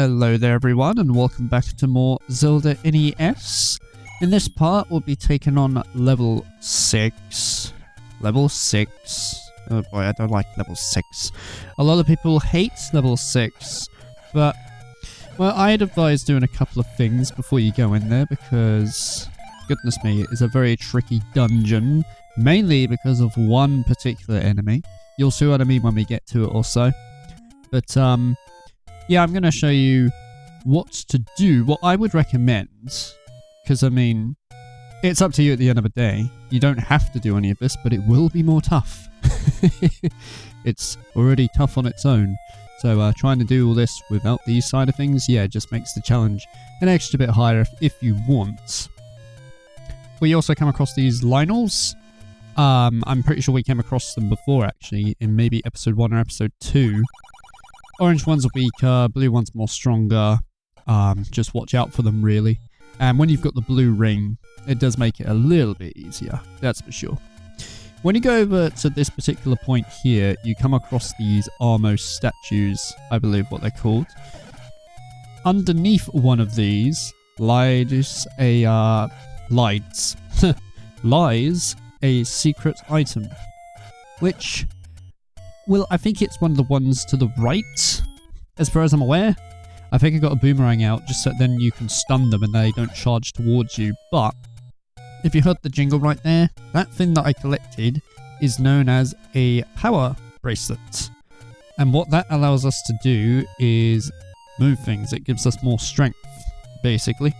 Hello there everyone and welcome back to more Zelda NES. In this part we'll be taking on level 6. Level 6. Oh boy, I don't like level 6. A lot of people hate level 6, but well, I'd advise doing a couple of things before you go in there because, goodness me, it is a very tricky dungeon, mainly because of one particular enemy. You'll see what I mean when we get to it also. But yeah, I'm going to show you what to do, what I would recommend, because I mean, it's up to you at the end of the day. You don't have to do any of this, but it will be more tough. It's already tough on its own, so trying to do all this without these side of things, yeah, just makes the challenge an extra bit higher if you want. We also come across these Lionels. I'm pretty sure we came across them before, actually, in maybe episode 1 or episode 2. Orange ones are weaker, blue ones more stronger. Just watch out for them, really. And when you've got the blue ring, it does make it a little bit easier, that's for sure. When you go over to this particular point here, you come across these Armos statues, I believe what they're called. Underneath one of these lies a lies a secret item, which, well, I think it's one of the ones to the right, as far as I'm aware. I think I got a boomerang out just so then you can stun them and they don't charge towards you. But if you heard the jingle right there, that thing that I collected is known as a power bracelet. And what that allows us to do is move things. It gives us more strength, basically.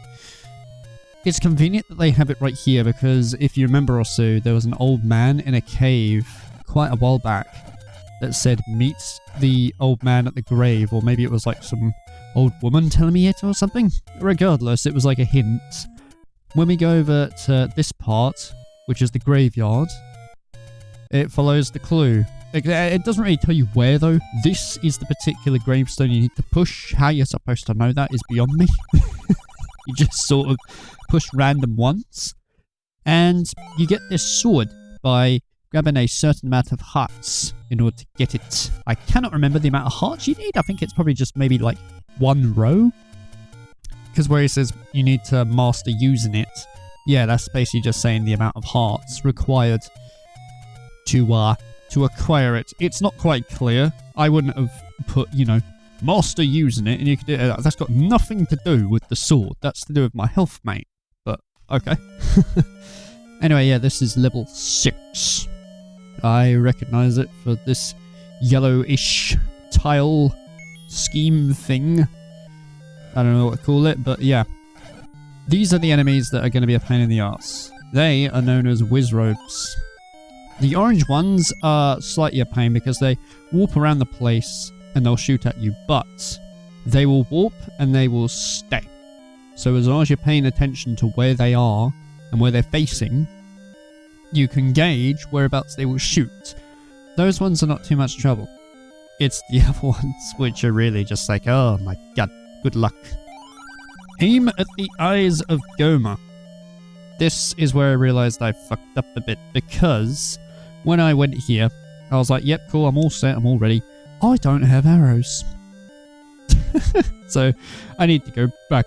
It's convenient that they have it right here because if you remember also, there was an old man in a cave quite a while back that said meet the old man at the grave, or maybe it was like some old woman telling me it or something. Regardless, it was like a hint. When we go over to this part, which is the graveyard, it follows the clue. It doesn't really tell you where though. This is the particular gravestone you need to push. How you're supposed to know that is beyond me. You just sort of push random once, and you get this sword by grabbing a certain amount of hearts in order to get it. I cannot remember the amount of hearts you need. I think it's probably just maybe like one row, because where it says you need to master using it, yeah, that's basically just saying the amount of hearts required to acquire it. It's not quite clear. I wouldn't have put, you know, master using it, and you could do it. That's got nothing to do with the sword. That's to do with my health, mate. But okay. Anyway, yeah, this is level 6. I recognize it for this yellowish tile scheme thing. I don't know what to call it, but yeah. These are the enemies that are going to be a pain in the arse. They are known as Wizrobes. The orange ones are slightly a pain because they warp around the place and they'll shoot at you, but they will warp and they will stay. So as long as you're paying attention to where they are and where they're facing, you can gauge whereabouts they will shoot. Those ones are not too much trouble. It's the other ones which are really just like, oh my god, good luck. Aim at the eyes of Goma. This is where I realized I fucked up a bit, because when I went here, I was like, yep, cool, I'm all set, I'm all ready. I don't have arrows. So I need to go back.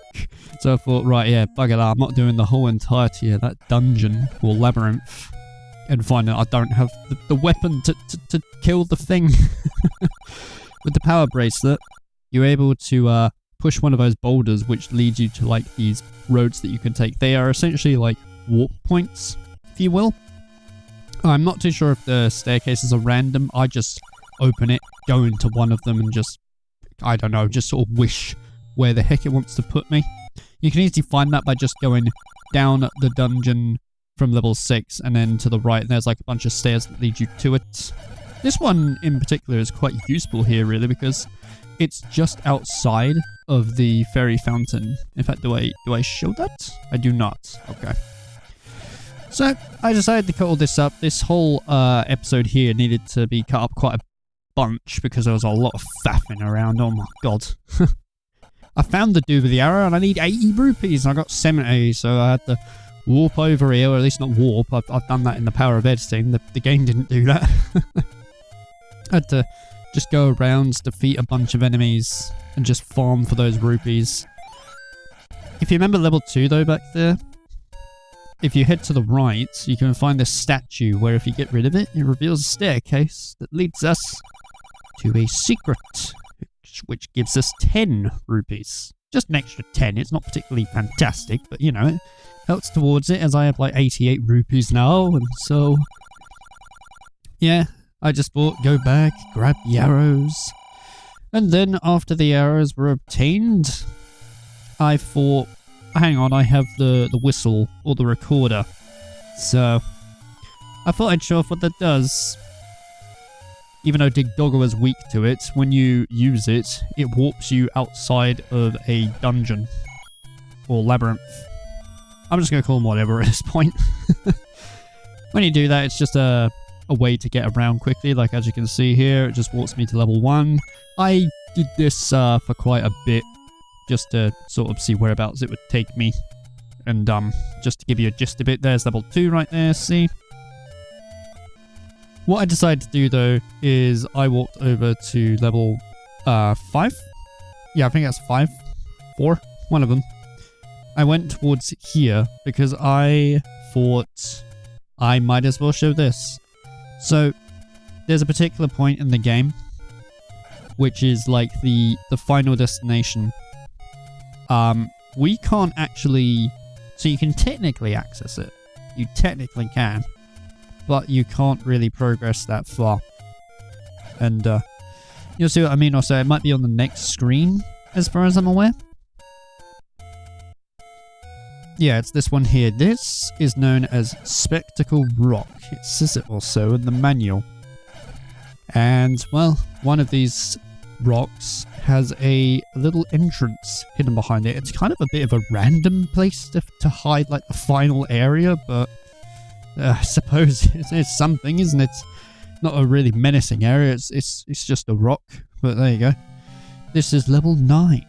So I thought, right, yeah, bugger that. I'm not doing the whole entirety of that dungeon or labyrinth and find out I don't have the weapon to kill the thing. With the power bracelet, you're able to push one of those boulders which leads you to like these roads that you can take. They are essentially like warp points, if you will. I'm not too sure if the staircases are random. I just open it, go into one of them and just, I don't know, just sort of wish where the heck it wants to put me. You can easily find that by just going down the dungeon from level 6 and then to the right, and there's like a bunch of stairs that lead you to it. This one in particular is quite useful here really because it's just outside of the fairy fountain. In fact, do I show that? I do not. Okay. So I decided to cut all this up. This whole episode here needed to be cut up quite a bunch because there was a lot of faffing around. Oh my god. I found the dude with the arrow and I need 80 rupees and I got 70, so I had to warp over here, or at least not warp. I've done that in the power of editing. The game didn't do that. I had to Just go around, defeat a bunch of enemies, and just farm for those rupees. If you remember level 2 though back there, if you head to the right, you can find this statue where if you get rid of it, it reveals a staircase that leads us to a secret, which gives us 10 rupees. Just an extra 10. It's not particularly fantastic, but you know, it helps towards it as I have like 88 rupees now, and so yeah, I just thought go back, grab the arrows, and then after the arrows were obtained, I thought, hang on, I have the whistle or the recorder, so I thought I'd show off what that does. Even though Dig Doggo is weak to it, when you use it, it warps you outside of a dungeon or labyrinth. I'm just going to call them whatever at this point. When you do that, it's just a way to get around quickly. Like as you can see here, it just warps me to level 1. I did this for quite a bit, just to sort of see whereabouts it would take me. And just to give you a gist of it, there's level 2 right there, see? What I decided to do though is I walked over to level 5. Yeah, I think that's 5. 4. One of them. I went towards here because I thought I might as well show this. So there's a particular point in the game which is like the final destination. We can't actually, so you can technically access it. You technically can. But you can't really progress that far. And you'll see what I mean. Also, it might be on the next screen, as far as I'm aware. Yeah, it's this one here. This is known as Spectacle Rock. It says it also in the manual. And, well, one of these rocks has a little entrance hidden behind it. It's kind of a bit of a random place to hide, like, the final area, but I suppose it's something, isn't it? Not a really menacing area, it's just a rock, but there you go. This is level 9.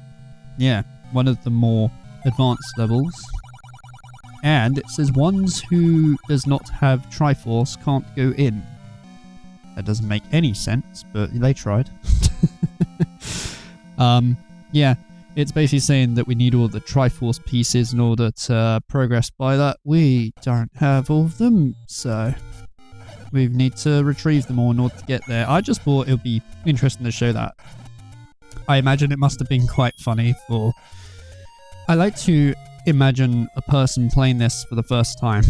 Yeah, one of the more advanced levels. And it says ones who does not have Triforce can't go in. That doesn't make any sense, but they tried. Yeah, it's basically saying that we need all the Triforce pieces in order to progress by that. We don't have all of them, so we need to retrieve them all in order to get there. I just thought it would be interesting to show that. I imagine it must have been quite funny for... I like to imagine a person playing this for the first time.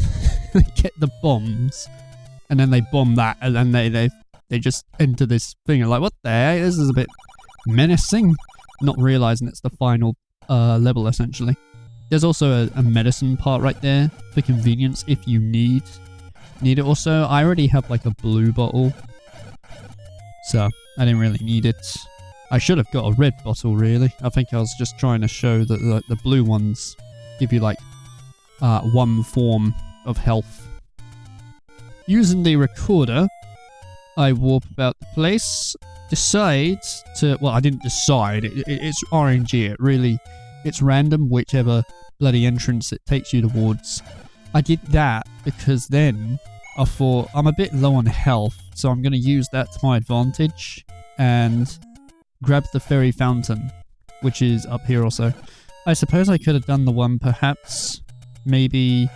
They get the bombs, and then they bomb that, and then they just enter this thing and like, what the heck? This is a bit menacing. Not realizing it's the final level, essentially. There's also a medicine part right there for convenience if you need it. Also, I already have like a blue bottle, so I didn't really need it. I should have got a red bottle, really. I think I was just trying to show that the blue ones give you like one form of health. Using the recorder, I warp about the place. Decide to... Well, I didn't decide. It's RNG. It's random whichever bloody entrance it takes you towards. I did that because then I thought I'm a bit low on health, so I'm going to use that to my advantage and grab the fairy fountain, which is up here also. I suppose I could have done the one perhaps, maybe...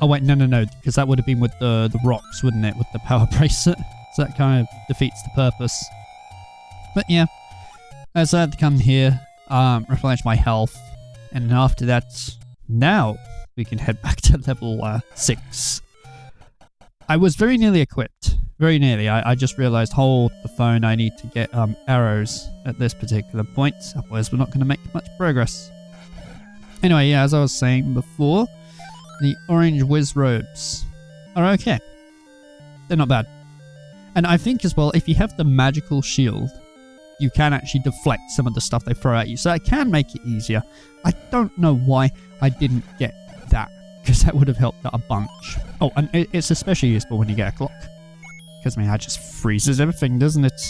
Oh wait, no, because that would have been with the rocks, wouldn't it, with the power bracelet? So that kind of defeats the purpose. But yeah, as I had to come here, replenish my health, and after that, now we can head back to level 6. I was very nearly equipped. Very nearly. I just realized, hold the phone, I need to get arrows at this particular point, otherwise we're not going to make much progress. Anyway, yeah, as I was saying before, the orange whiz robes are okay. They're not bad. And I think as well, if you have the magical shield, you can actually deflect some of the stuff they throw at you. So it can make it easier. I don't know why I didn't get that, because that would have helped out a bunch. Oh, and it's especially useful when you get a clock. Because, I mean, that just freezes everything, doesn't it?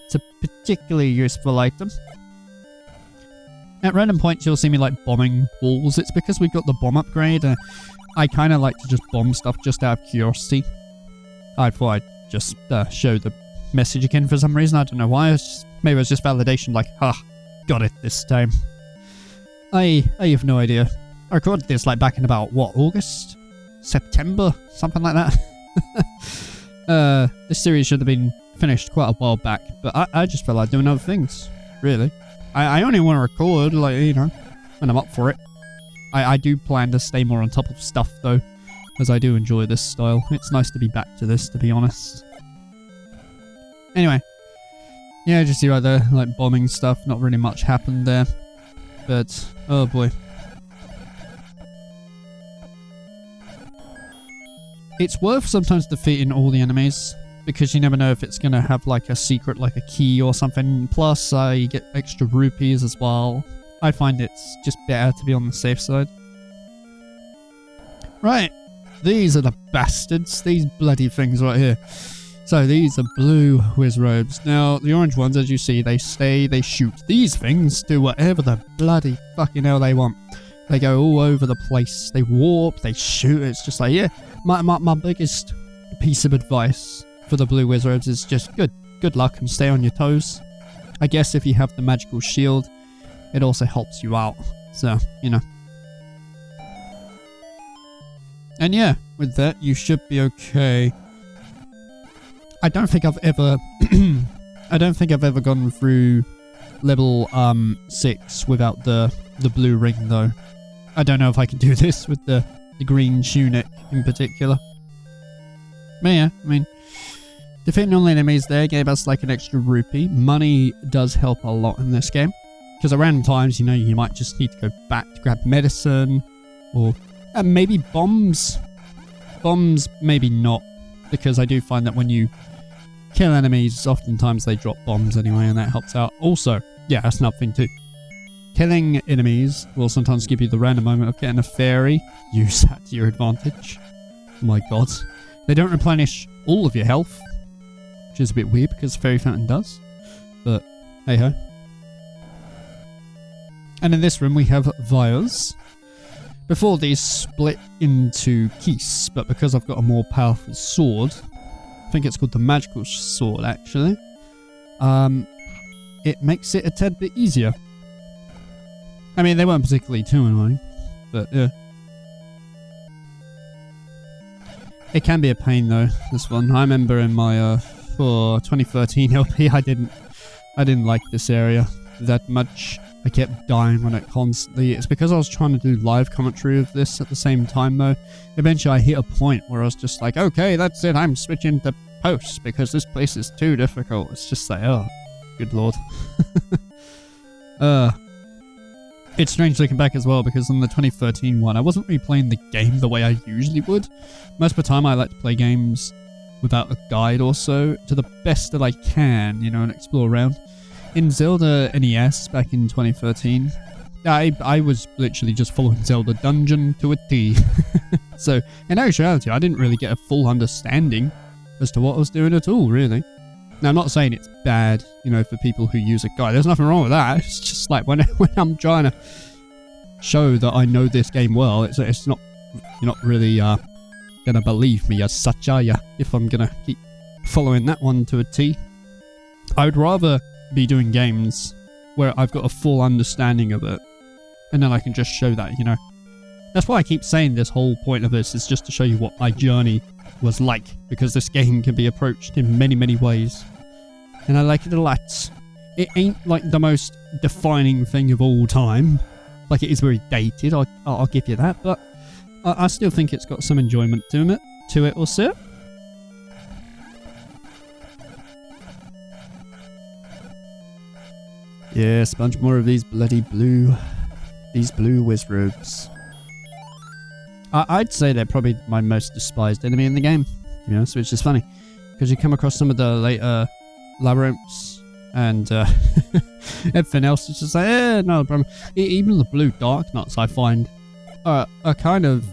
It's a particularly useful item. At random points, you'll see me, like, bombing walls. It's because we've got the bomb upgrade. I kind of like to just bomb stuff just out of curiosity. I thought I'd just show the message again for some reason. I don't know why. Maybe it was just validation, like, got it this time. I have no idea. I recorded this like back in about, what, August? September? Something like that. This series should have been finished quite a while back, but I just felt like doing other things, really. I only want to record, like, you know, when I'm up for it. I do plan to stay more on top of stuff, though, as I do enjoy this style. It's nice to be back to this, to be honest. Anyway. Yeah, just see right there, like, bombing stuff. Not really much happened there. But, oh boy. It's worth sometimes defeating all the enemies, because you never know if it's going to have like a secret, like a key or something. Plus, you get extra rupees as well. I find it's just better to be on the safe side. Right, these are the bastards, these bloody things right here. So these are blue whiz robes. Now, the orange ones, as you see, they stay, they shoot. These things do whatever the bloody fucking hell they want. They go all over the place. They warp, they shoot. It's just like, yeah. My biggest piece of advice for the blue whiz robes is just good luck and stay on your toes. I guess if you have the magical shield, it also helps you out. So, you know. And yeah, with that, you should be okay. I don't think I've ever gone through level 6 without the blue ring though. I don't know if I can do this with the green tunic in particular. But yeah, I mean, defeating all enemies there gave us like an extra rupee. Money does help a lot in this game. Because at random times, you know, you might just need to go back to grab medicine. Or maybe bombs. Bombs, maybe not. Because I do find that when you kill enemies, oftentimes they drop bombs anyway, and that helps out. Also, yeah, that's another thing too. Killing enemies will sometimes give you the random moment of getting a fairy. Use that to your advantage. Oh my god. They don't replenish all of your health, which is a bit weird because Fairy Fountain does. But, hey ho. And in this room we have vials. Before these split into keys, but because I've got a more powerful sword, I think it's called the magical sword actually, it makes it a tad bit easier. I mean, they weren't particularly too annoying, but yeah. It can be a pain though, this one. I remember in my 2013 LP, I didn't like this area that much. I kept dying on it constantly. It's because I was trying to do live commentary of this at the same time though. Eventually I hit a point where I was just like, okay, that's it, I'm switching to post because this place is too difficult. It's just like, oh, good lord. It's strange looking back as well because on the 2013 one, I wasn't really playing the game the way I usually would. Most of the time I like to play games without a guide or so, to the best that I can, you know, and explore around. In Zelda NES back in 2013, I was literally just following Zelda dungeon to a T. So, in actuality, I didn't really get a full understanding as to what I was doing at all, really. Now, I'm not saying it's bad, you know, for people who use a guide. There's nothing wrong with that. It's just like when I'm trying to show that I know this game well, it's not, you're not really gonna believe me as such, are ya? If I'm gonna keep following that one to a T. I would rather be doing games where I've got a full understanding of it, and then I can just show that, you know. That's why I keep saying this whole point of this is just to show you what my journey was like, because this game can be approached in many, many ways. And I like it a lot. It ain't like the most defining thing of all time. Like, it is very dated, I'll give you that, but I still think it's got some enjoyment to it also. Yes, a bunch more of these bloody blue whiz robes. I'd say they're probably my most despised enemy in the game, to be honest, which is funny, because you come across some of the later labyrinths and everything else is just like, no problem. Even the blue dark nuts I find are kind of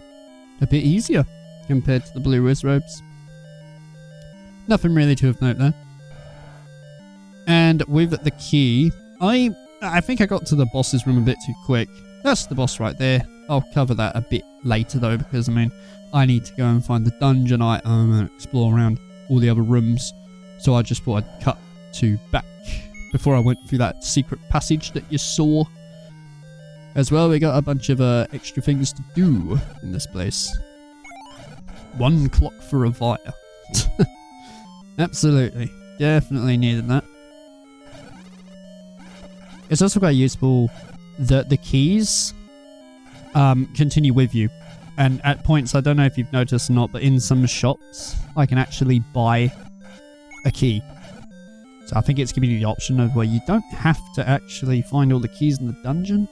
a bit easier compared to the blue whiz robes. Nothing really to have note there. And with the key, I think I got to the boss's room a bit too quick. That's the boss right there. I'll cover that a bit later though, because I mean, I need to go and find the dungeon item and explore around all the other rooms. So I just thought I'd cut to back before I went through that secret passage that you saw. As well, we got a bunch of extra things to do in this place. 1 clock for a fire. Absolutely. Definitely needed that. It's also quite useful that the keys continue with you. And at points, I don't know if you've noticed or not, but in some shops, I can actually buy a key. So I think it's giving you the option of where you don't have to actually find all the keys in the dungeon.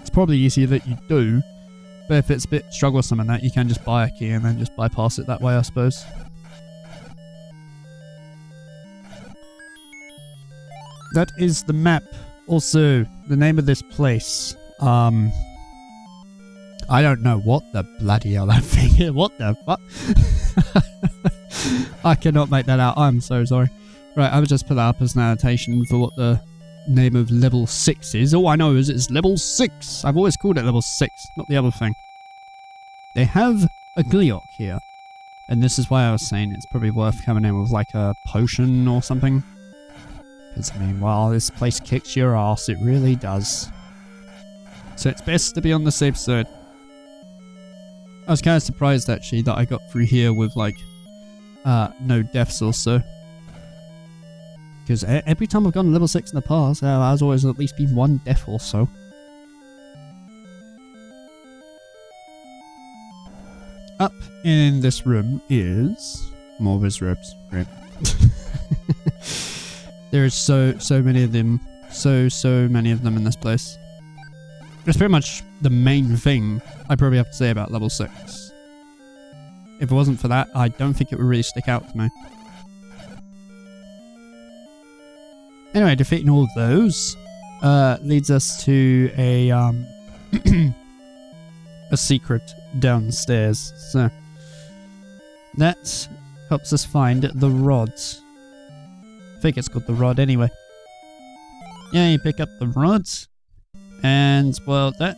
It's probably easier that you do, but if it's a bit strugglesome in that, you can just buy a key and then just bypass it that way, I suppose. That is the map. Also, the name of this place. I don't know what the bloody hell that thing is. What the fuck? I cannot make that out. I'm so sorry. Right, I would just put that up as an annotation for what the name of level 6 is. All I know is it's level 6. I've always called it level 6, not the other thing. They have a Gliok here. And this is why I was saying it's probably worth coming in with like a potion or something. Because, I mean, well, this place kicks your ass. It really does. So it's best to be on the safe side. I was kind of surprised, actually, that I got through here with, like, no deaths or so. Because every time I've gone level 6 in the past, there's always at least been 1 death or so. Up in this room is more wizards. Great. There's so many of them. So many of them in this place. That's pretty much the main thing I probably have to say about level 6. If it wasn't for that, I don't think it would really stick out to me. Anyway, defeating all of those leads us to a a secret downstairs. So that helps us find the rod. I think it's called the rod anyway. Yeah, you pick up the rod, and well, that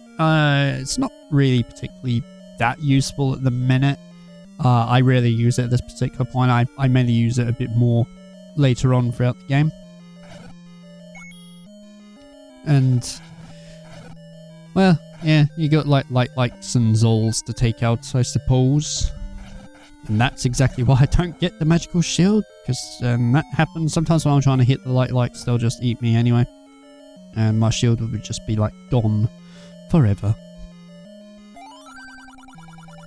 it's not really particularly that useful at the minute. I rarely use it at this particular point. I mainly use it a bit more later on throughout the game. And well, yeah, you got like some Zols to take out, I suppose. And that's exactly why I don't get the magical shield, because that happens sometimes when I'm trying to hit the lights, they'll just eat me anyway. And my shield would just be like gone forever.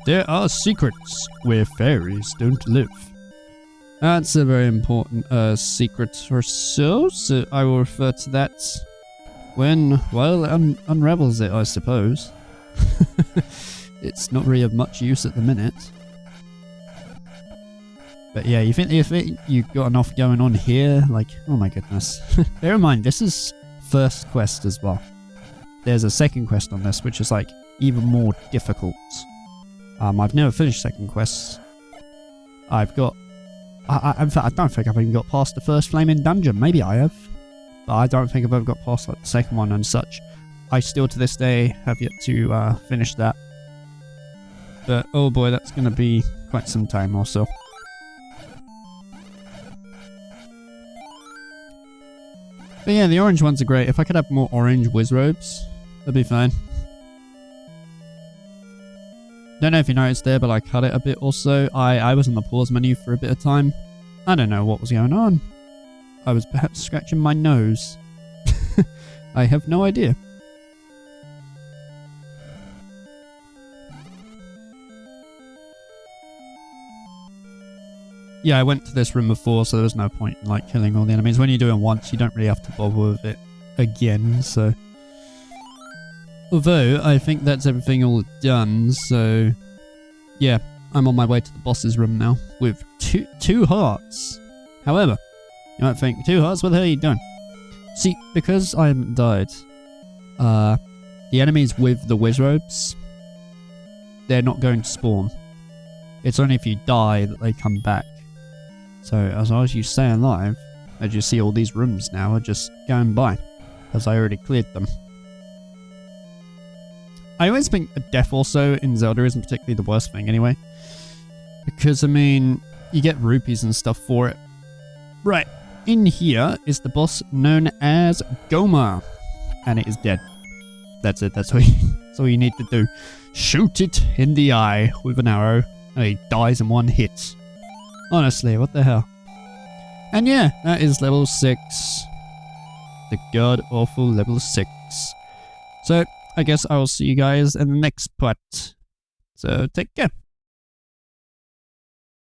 There are secrets where fairies don't live. That's a very important secret or so I will refer to that when, well, unravels it, I suppose. It's not really of much use at the minute. But yeah, you think you've got enough going on here? Like, oh my goodness. Bear in mind, this is first quest as well. There's a second quest on this, which is like even more difficult. I've never finished second quests. I've got... in fact, I don't think I've even got past the first flaming dungeon. Maybe I have. But I don't think I've ever got past like the second one and such. I still, to this day, have yet to finish that. But, oh boy, that's going to be quite some time or so. But yeah, the orange ones are great. If I could have more orange wizrobes, that'd be fine. Don't know if you noticed there, but I cut it a bit also. I was on the pause menu for a bit of time. I don't know what was going on. I was perhaps scratching my nose. I have no idea. Yeah, I went to this room before, so there was no point in like killing all the enemies. When you do it once, you don't really have to bother with it again, so... Although, I think that's everything all done, so... Yeah, I'm on my way to the boss's room now, with two hearts. However, you might think, 2 hearts? What the hell are you doing? See, because I haven't died, the enemies with the wizrobes, they're not going to spawn. It's only if you die that they come back. So, as long as you stay alive, as you see all these rooms now are just going by, as I already cleared them. I always think death also in Zelda isn't particularly the worst thing anyway. Because, I mean, you get rupees and stuff for it. Right, in here is the boss known as Goma, and it is dead. That's it, that's all you need to do. Shoot it in the eye with an arrow, and he dies in one hit. Honestly, what the hell? And yeah, that is level 6. The god-awful level 6. So, I guess I will see you guys in the next part. So, take care.